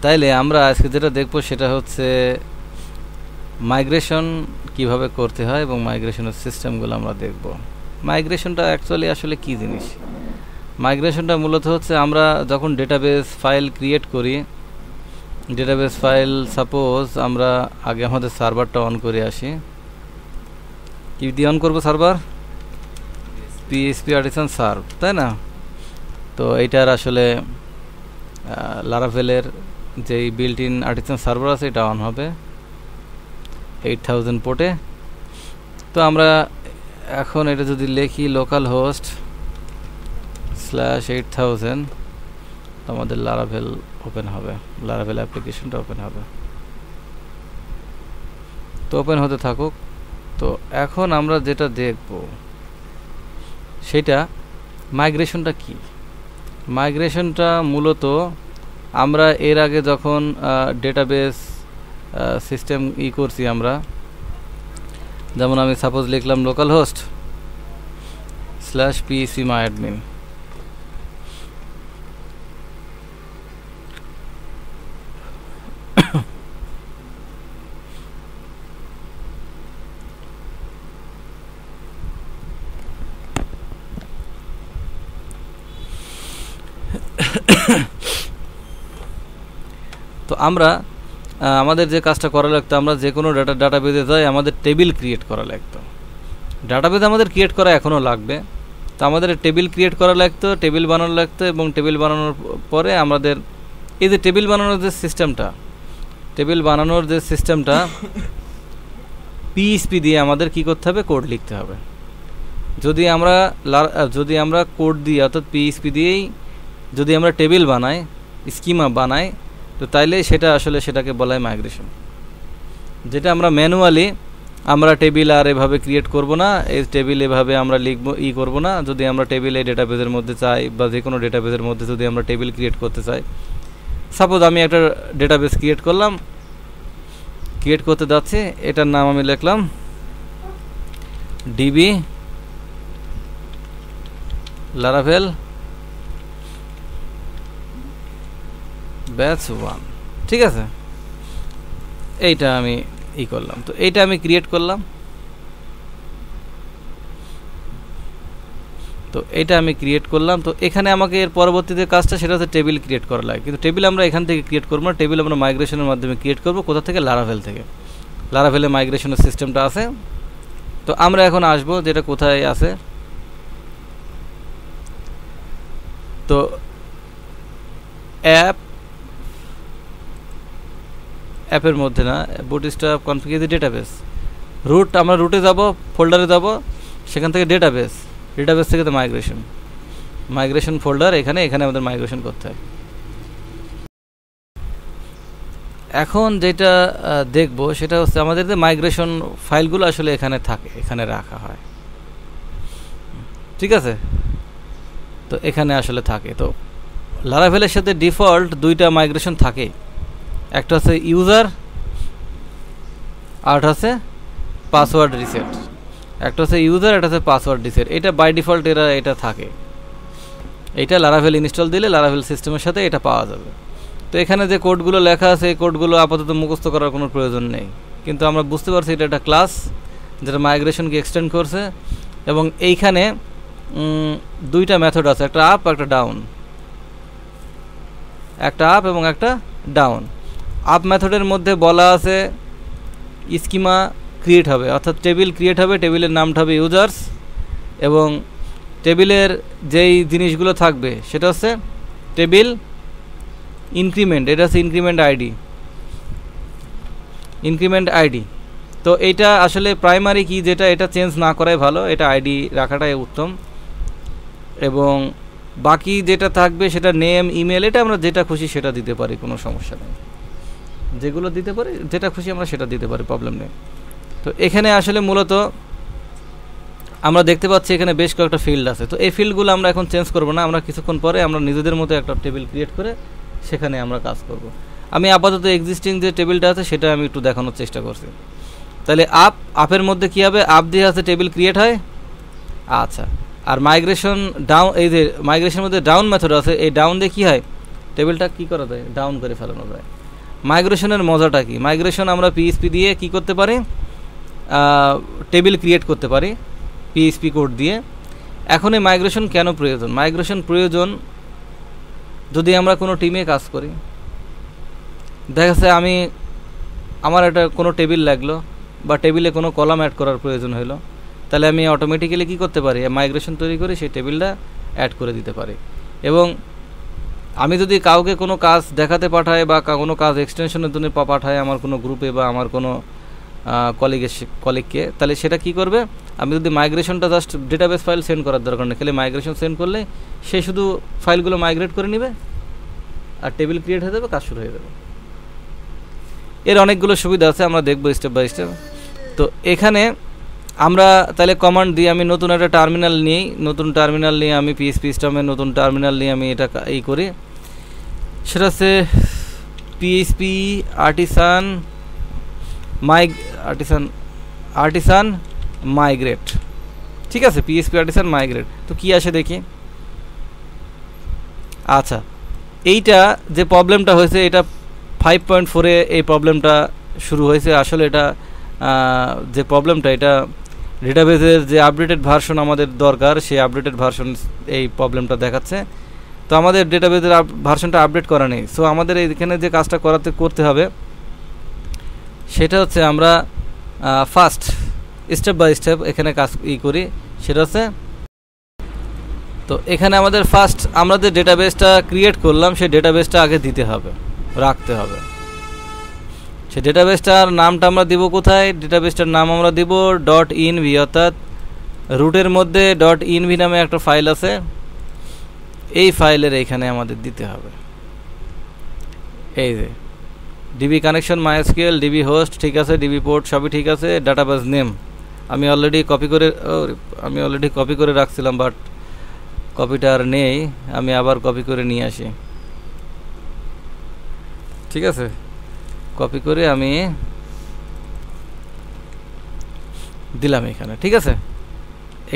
তাইলে আমরা আজকে যেটা দেখব সেটা হচ্ছে মাইগ্রেশন কিভাবে করতে হয় এবং মাইগ্রেশনের সিস্টেমগুলো আমরা দেখব। মাইগ্রেশনটা অ্যাকচুয়ালি আসলে কি জিনিস? মাইগ্রেশনটা মূলত হচ্ছে আমরা যখন ডেটাবেস ফাইল ক্রিয়েট করি, ডেটাবেস ফাইল সাপোজ আমরা আগে আমাদের সার্ভারটা অন করে আসি। কি দিয়ে অন করবো সার্ভার? পিএইচপি আর্টিসান সার্ভ, তাই না? তো এইটার আসলে লারাভেলের যেই বিল্ট ইন আর্টিসান সার্ভার আছে এটা অন হবে 8000 পোর্টে। তো আমরা এখন এটা যদি লিখি লোকাল হোস্ট /8000, তো আমাদের লারাভেল ওপেন হবে, লারাভেল অ্যাপ্লিকেশনটা ওপেন হবে। তো ওপেন হতে থাকুক। তো এখন আমরা যেটা দেখব সেটা মাইগ্রেশনটা কি। মাইগ্রেশনটা মূলত আমরা এর আগে যখন ডেটাবেস সিস্টেম করছি, আমরা যেমন আমি সাপোজ লিখলাম লোকাল হোস্ট /PCMyAdmin, তো আমরা আমাদের যে কাজটা করা লাগতো, আমরা যে কোনো ডাটাবেজে যাই আমাদের টেবিল ক্রিয়েট করা লাগতো। ডাটাবেজ আমাদের ক্রিয়েট করা এখনও লাগবে। তো আমাদের টেবিল ক্রিয়েট করা লাগতো, টেবিল বানানো লাগতো, এবং টেবিল বানানোর পরে আমাদের এই যে টেবিল বানানোর যে সিস্টেমটা পিএইচপি দিয়ে আমাদের কি করতে হবে? কোড লিখতে হবে। যদি আমরা কোড দিই, অর্থাৎ পিএইচপি দিয়েই যদি আমরা টেবিল বানাই, স্কিমা বানাই, তো তাইলে সেটাকে বলা হয় মাইগ্রেশন। যেটা আমরা ম্যানুয়ালি আমরা টেবিল আর এভাবে ক্রিয়েট করব না, এই টেবিল এভাবে আমরা লিখব করব না। যদি আমরা টেবিল এই ডেটাবেজের মধ্যে চাই বা যে কোনো ডেটাবেজের মধ্যে যদি আমরা টেবিল ক্রিয়েট করতে চাই, সাপোজ আমি একটা ডেটাবেস ক্রিয়েট করতে যাচ্ছি, এটার নাম আমি লিখলাম ডিবি লারাভেল ব্যাচ 1, ঠিক আছে? এইটা আমি করলাম। তো এইটা আমি ক্রিয়েট করলাম। তো এখানে আমাকে এর পরবর্তীতে কাজটা সেটা হচ্ছে টেবিল ক্রিয়েট করা লাগে। কিন্তু টেবিল আমরা এখান থেকে ক্রিয়েট করবো না, টেবিল আমরা মাইগ্রেশনের মাধ্যমে ক্রিয়েট করবো। কোথা থেকে? লারাভেল থেকে। লারাভেলে মাইগ্রেশনের সিস্টেমটা আছে। তো আমরা এখন আসবো যেটা কোথায় আছে। তো অ্যাপের মধ্যে না, বুটস্ট্র্যাপ কনফিগার ডেটাবেস রুট, আমরা রুটে যাব, ফোল্ডারে যাব, সেখান থেকে ডেটাবেস থেকে তো মাইগ্রেশন ফোল্ডার, এখানে আমাদের মাইগ্রেশন করতে হয়। এখন যেটা দেখব সেটা হচ্ছে আমাদের যে মাইগ্রেশন ফাইলগুলো আসলে এখানে থাকে, এখানে রাখা হয়, ঠিক আছে? তো এখানে আসলে থাকে। তো লারাভেলের সাথে ডিফল্ট দুইটা মাইগ্রেশন থাকে, একটা হচ্ছে ইউজার আর হচ্ছে পাসওয়ার্ড রিসেট। একটা হচ্ছে ইউজার, একটা হচ্ছে পাসওয়ার্ড রিসেট। এটা বাই ডিফল্ট এটা থাকে। এটা লারাভেল ইনস্টল দিলে লারাভেল সিস্টেমের সাথে এটা পাওয়া যাবে। তো এখানে যে কোডগুলো লেখা আছে এই কোডগুলো আপাতত মুখস্থ করার কোনো প্রয়োজন নেই, কিন্তু আমরা বুঝতে পারছি এটা একটা ক্লাস যেটা মাইগ্রেশনকে এক্সটেন্ড করছে। এবং এইখানে দুইটা মেথড আছে, একটা আপ একটা ডাউন, এবং একটা ডাউন। আপ মেথডের মধ্যে বলা আছে স্কিমা ক্রিয়েট হবে, অর্থাৎ টেবিল ক্রিয়েট হবে, টেবিলের নামটা হবে ইউজার্স, এবং টেবিলের যেই জিনিসগুলো থাকবে সেটা হচ্ছে টেবিল ইনক্রিমেন্ট, এটা হচ্ছে ইনক্রিমেন্ট আইডি। তো এইটা আসলে প্রাইমারি কি যেটা, এটা চেঞ্জ না করাই ভালো, এটা আইডি রাখাটাই উত্তম। এবং বাকি যেটা থাকবে সেটা নেম, ইমেল, এটা আমরা যেটা খুশি সেটা দিতে পারি, কোনো সমস্যা নেই। যেগুলো দিতে পারি, যেটা খুশি আমরা সেটা দিতে পারি, প্রবলেম নেই। তো এখানে আসলে মূলত আমরা দেখতে পাচ্ছি এখানে বেশ কয়েকটা ফিল্ড আছে। তো এই ফিল্ডগুলো আমরা এখন চেঞ্জ করব না, আমরা কিছুক্ষণ পরে আমরা নিজেদের মতো একটা টেবিল ক্রিয়েট করে সেখানে আমরা কাজ করব। আমি আপাতত এক্সিস্টিং যে টেবিলটা আছে সেটা আমি একটু দেখানোর চেষ্টা করছি। তাহলে আপের মধ্যে কী হবে? আপ দিয়ে আছে টেবিল ক্রিয়েট হয়। আচ্ছা, আর মাইগ্রেশন ডাউন, এই যে মাইগ্রেশনের মধ্যে ডাউন মেথড আছে, এই ডাউন দিয়ে কী হয়? টেবিলটা কী করা যায়, ডাউন করে ফেলানো যায়। মাইগ্রেশনের মজাটা কি, মাইগ্রেশন আমরা পিএইচপি দিয়ে কি করতে পারি, টেবিল ক্রিয়েট করতে পারি পিএইচপি কোড দিয়ে। এখন এই মাইগ্রেশন কেন প্রয়োজন, মাইগ্রেশন প্রয়োজন যদি আমরা কোনো টিমে কাজ করি, দেখা যাচ্ছে আমার একটা কোনো টেবিল লাগলো বা টেবিলে কোনো কলাম অ্যাড করার প্রয়োজন হলো, তাহলে আমি অটোমেটিক্যালি কী করতে পারি, মাইগ্রেশন তৈরি করে সেই টেবিলটা অ্যাড করে দিতে পারি। এবং আমি যদি কাউকে কোনো কাজ দেখাতে পাঠাই বা কোনো কাজ এক্সটেনশনের জন্য পাঠাই আমার কোনো গ্রুপে বা আমার কোনো কলিগকে, তাহলে সেটা কি করবে, আমি যদি মাইগ্রেশনটা জাস্ট ডেটাবেস ফাইল সেন্ড করার দরকার নেই, খালি মাইগ্রেশন সেন্ড করলে সে শুধু ফাইলগুলো মাইগ্রেট করে নেবে আর টেবিল ক্রিয়েট হয়ে যাবে, কাজ শুরু হয়ে যাবে। এর অনেকগুলো সুবিধা আছে, আমরা দেখব স্টেপ বাই স্টেপ। তো এখানে আমরা তাহলে কমান্ড দিয়ে আমি নতুন একটা টার্মিনাল নিই, নতুন টার্মিনাল নিয়ে আমি পিএইচপি সিস্টেমে নতুন টার্মিনাল নিয়ে আমি এটা করি, সেটা হচ্ছে পিএইচপি আর্টিসান মাইগ্রেট। ঠিক আছে, পিএইচপি আর্টিসান মাইগ্রেট। তো কি আসে দেখি। আচ্ছা, এইটা যে প্রবলেমটা হয়েছে এটা 5.4-এ এই প্রবলেমটা শুরু হয়েছে। আসলে এটা যে প্রবলেমটা, এটা ডেটাবেসের যে আপডেটেড ভার্সন আমাদের দরকার, সেই আপডেটেড ভার্সন এই প্রবলেমটা দেখাচ্ছে। তো আমাদের ডেটাবেসের ভার্সনটা আপডেট করা নেই। সো আমাদের এখানে যে কাজটা করতে হবে সেটা হচ্ছে আমরা ফার্স্ট স্টেপ বাই স্টেপ এখানে কাজ করি। সেটা হচ্ছে, তো এখানে আমাদের ফার্স্ট আমরা যে ডেটাবেসটা ক্রিয়েট করলাম সেই ডেটাবেসটা আগে দিতে হবে, রাখতে হবে। সেই ডেটাবেসটার নামটা আমরা দিব কোথায়, ডেটাবেসটার নাম আমরা দিব .env, অর্থাৎ রুটের মধ্যে .env নামে একটা ফাইল আছে, এই ফাইলের এখানে আমাদের দিতে হবে। এই যে DB connection MySQL, DB host ঠিক আছে, ডিবি পোর্ট সবই ঠিক আছে, ডাটাবেস নেম আমি অলরেডি কপি করে রাখছিলাম, বাট কপিটা আর নেই, আমি আবার কপি করে নিয়ে আসি। ঠিক আছে, কপি করে আমি দিলাম এখানে। ঠিক আছে,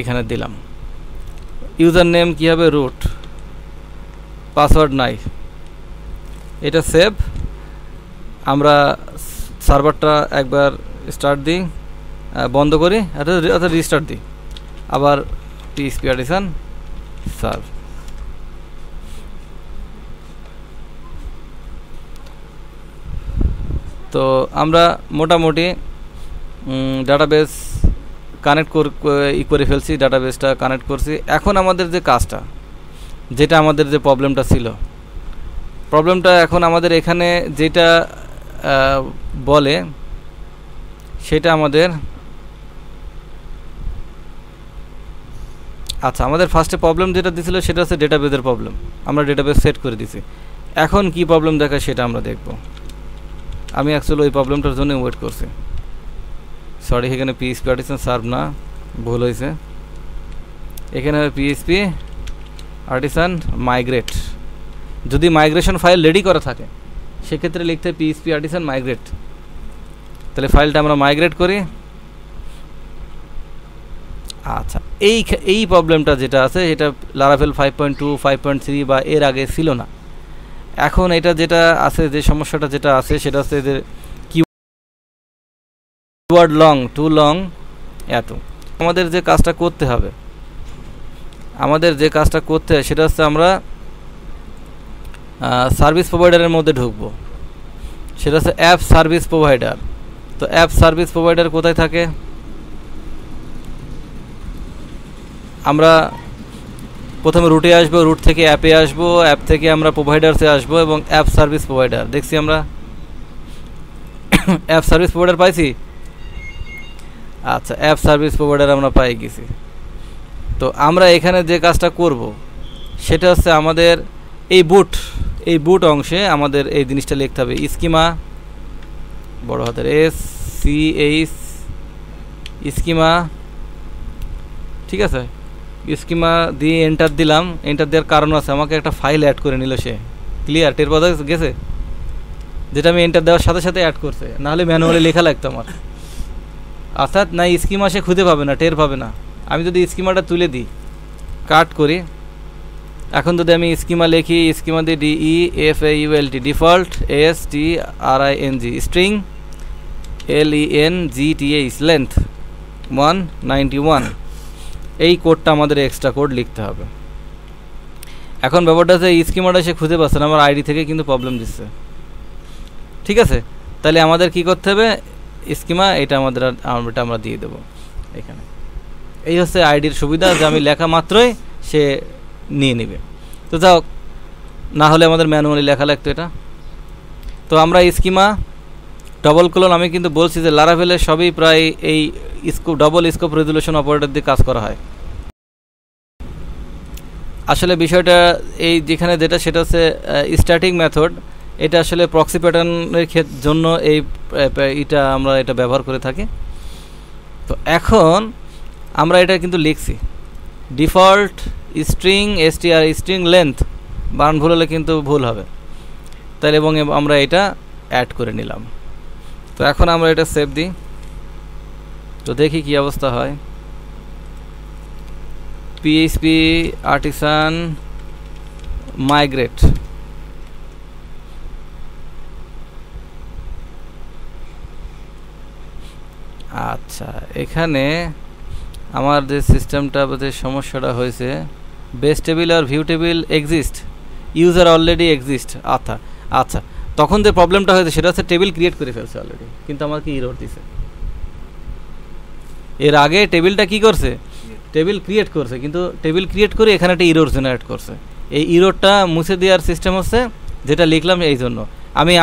এখানে দিলাম। ইউজার নেম কী হবে, রুট, পাসওয়ার্ড নাই, এটা সেভ। আমরা সার্ভারটা একবার স্টার্ট দিই, বন্ধ করি, অর্থাৎ রিস্টার্ট দিই, আবার পিএইচপি আর্টিসান সার্ভ। তো আমরা মোটামুটি ডাটাবেস কানেক্ট করে ফেলছি, ডাটাবেসটা কানেক্ট করছি। এখন আমাদের যে কাজটা, যেটা আমাদের যে প্রবলেমটা ছিল, প্রবলেমটা এখন আমাদের এখানে যেটা বলে সেটা আমাদের, আচ্ছা আমাদের ফার্স্টে প্রবলেম যেটা দিয়েছিল সেটা হচ্ছে ডেটাবেসের প্রবলেম, আমরা ডেটাবেস সেট করে দিছি। এখন কি প্রবলেম দেখায় সেটা আমরা দেখব। আমি অ্যাকচুয়ালি ওই প্রবলেমটার জন্য ওয়েট করছি, সরি, এখানে পিএইচপি আর্টিসান সার্ভ না, ভুল হয়েছে, এখানে পিএইচপি আর্টিসান মাইগ্রেট। যদি মাইগ্রেশন ফাইল রেডি করা থাকে সেক্ষেত্রে লিখতে পিএইচপি আর্টিসান মাইগ্রেট, তাহলে ফাইলটা আমরা মাইগ্রেট করি। আচ্ছা, এই প্রবলেমটা যেটা আছে এটা লারাভেল 5.2, 5.3 বা এর আগে ছিল না। এখন এটা যেটা আছে, যে সমস্যাটা যেটা আছে সেটা হচ্ছে যে কিওয়ার্ড লং, টু লং, এত। আমাদের যে কাজটা করতে হবে সেটা হচ্ছে আমরা সার্ভিস প্রোভাইডারের মধ্যে ঢুকবো, সেটা হচ্ছে অ্যাপ সার্ভিস প্রোভাইডার। তো অ্যাপ সার্ভিস প্রোভাইডার কোথায় থাকে, আমরা প্রথমে রুটে আসবো, রুট থেকে অ্যাপে আসবো, অ্যাপ থেকে আমরা প্রোভাইডারসে আসবো এবং অ্যাপ সার্ভিস প্রোভাইডার দেখছি আমরা। অ্যাপ সার্ভিস প্রোভাইডার পাইছি। আচ্ছা, অ্যাপ সার্ভিস প্রোভাইডার আমরা পাই গেছি। তো আমরা এখানে যে কাজটা করব সেটা হচ্ছে আমাদের এই বুট অংশে আমাদের এই জিনিসটা লিখতে হবে, স্কিমা, বড় হাতের SCH, স্কিমা। ঠিক আছে, স্কিমা দিয়ে এন্টার দিলাম। এন্টার দেওয়ার কারণ আছে, আমাকে একটা ফাইল অ্যাড করে নিল সে। ক্লিয়ার, টের পাওয়া গেছে, যেটা আমি এন্টার দেওয়ার সাথে সাথে অ্যাড করছে, নাহলে ম্যানুয়ালি লেখা লাগতো আমার। অর্থাৎ না স্কিমা সে খুঁজে পাবে না, টের পাবে না। আমি যদি স্কিমাটা তুলে দিই, কাট করি, এখন যদি আমি স্কিমা লিখি, স্কিমা দিয়ে DEFAULT default STRING string LENGTH length 191, এই কোডটা আমাদের এক্সট্রা কোড লিখতে হবে। এখন ব্যাপারটা হচ্ছে এই স্কিমাটা সে খুঁজে পাচ্ছে না, আমার আইডি থেকে কিন্তু প্রবলেম দিচ্ছে। ঠিক আছে, তাহলে আমাদের কি করতে হবে, স্কিমা এটা আমরা দিয়ে দেবো এখানে। এই হচ্ছে আইডির সুবিধা, যে আমি লেখা মাত্রই সে নিয়ে নেবে। তো যাও, না হলে আমাদের ম্যানুয়ালি লেখা লাগতো এটা। তো আমরা স্কিমা ডবল কোলন, আমি কিন্তু বলছি যে লারাভেলের সবই প্রায় এই ডবল স্কোপ রেজুলেশন অপারেটর দিয়ে কাজ করা হয়। আসলে বিষয়টা এই যেখানে যেটা সেটা হচ্ছে স্ট্যাটিক মেথড, এটা আসলে প্রক্সি প্যাটার্নের জন্য আমরা এটা ব্যবহার করে থাকি। তো এখন আমরা এটা কিন্তু লিখছি ডিফল্ট স্ট্রিং স্ট্রিং লেন্থ, বানান ভুল হলে কিন্তু ভুল হবে তাহলে, এবং আমরা এটা অ্যাড করে নিলাম। তো এখন আমরা এটা সেভ দিই, তো দেখি কি অবস্থা হয়। PHP আর্টিসান মাইগ্রেট, আচ্ছা এখানে আমার যে সিস্টেমটা যে সমস্যাটা হয়েছে, বেস টেবিল আর view table exist, user already exist. আচ্ছা আচ্ছা, তখন যে প্রবলেমটা হয়েছে সেটা হচ্ছে টেবিল ক্রিয়েট করে ফেলছে অলরেডি, কিন্তু আমাকে ইরর দিছে। এর আগে টেবিলটা কি করছে, টেবিল ক্রিয়েট করছে, কিন্তু টেবিল ক্রিয়েট করে এখানে একটা ইরর জেনারেট করছে। এই ইররটা মুছে দেওয়ার সিস্টেম হচ্ছে যেটা লিখলাম, এই জন্য আমি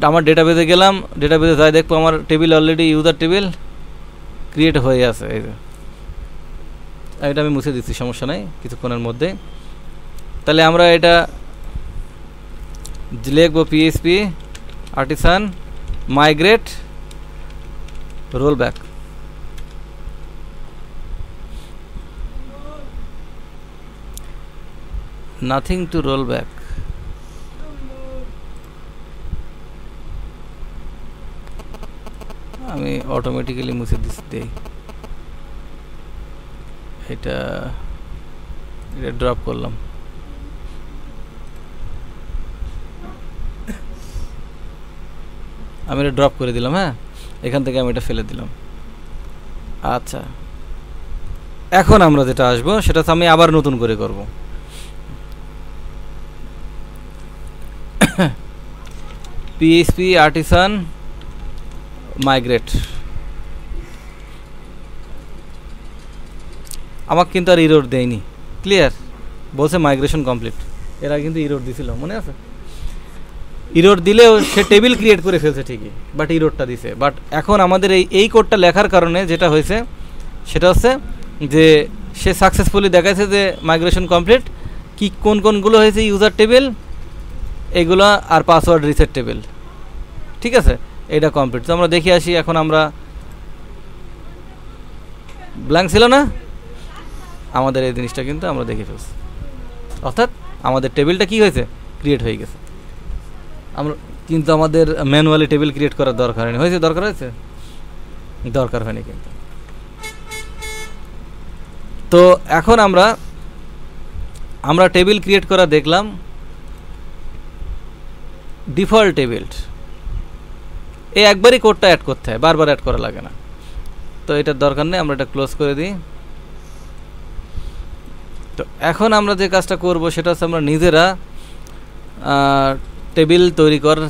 আমার ডেটাবেজে গেলাম, ডেটাবেজে যাই দেখবো আমার table already user table create হয়ে আছে। এই যে এটা আমি মুছে দিচ্ছি, সমস্যা নাই কিছুক্ষণের মধ্যে। তাহলে আমরা এটা লিখবো PHP artisan migrate roll back. Nothing to roll back, আমি অটোমেটিক্যালি মুছে দিই। এটা ড্রপ করলাম, আমি এটা ড্রপ করে দিলাম। হ্যাঁ, এখান থেকে আমি এটা ফেলে দিলাম। আচ্ছা, এখন আমরা যেটা আসবো সেটা আমি আবার নতুন করে করব। PHP আর্টিসান মাইগ্রেট, আমাকে কিন্তু আর ইরর দেয়নি, ক্লিয়ার বলছে মাইগ্রেশন কমপ্লিট। এরা কিন্তু ইরর দিছিল, মনে আছে? ইরর দিলেও সে টেবিল ক্রিয়েট করে ফেলছে ঠিকই, বাট ইররটা দিছে। বাট এখন আমাদের এই কোডটা লেখার কারণে যেটা হয়েছে সেটা হচ্ছে যে সে সাকসেসফুলি দেখাচ্ছে যে মাইগ্রেশন কমপ্লিট। কি কোনগুলো হয়েছে, ইউজার টেবিল এগুলো আর পাসওয়ার্ড রিসেট টেবিল, ঠিক আছে, এটা কমপ্লিট। তো আমরা দেখে আসি, এখন আমরা ব্ল্যাঙ্ক ছিল না, আমাদের এই জিনিসটা কিন্তু আমরা দেখে ফেলছি, অর্থাৎ আমাদের টেবিলটা কি হয়েছে, ক্রিয়েট হয়ে গেছে। আমরা কিন্তু আমাদের ম্যানুয়ালি টেবিল ক্রিয়েট করার দরকার হয়নি, হয়েছে দরকার হয়েছে, দরকার হয়নি কিন্তু। তো এখন আমরা টেবিল ক্রিয়েট করা দেখলাম, ডিফল্ট টেবিল, এই একবারই কোডটা অ্যাড করতে হয়, বারবার অ্যাড করা লাগে না। তো এটার দরকার নেই, আমরা এটা ক্লোজ করে দিই। তো এখন আমরা যে কাজটা করব সেটা হচ্ছে আমরা নিজেরা টেবিল তৈরি করার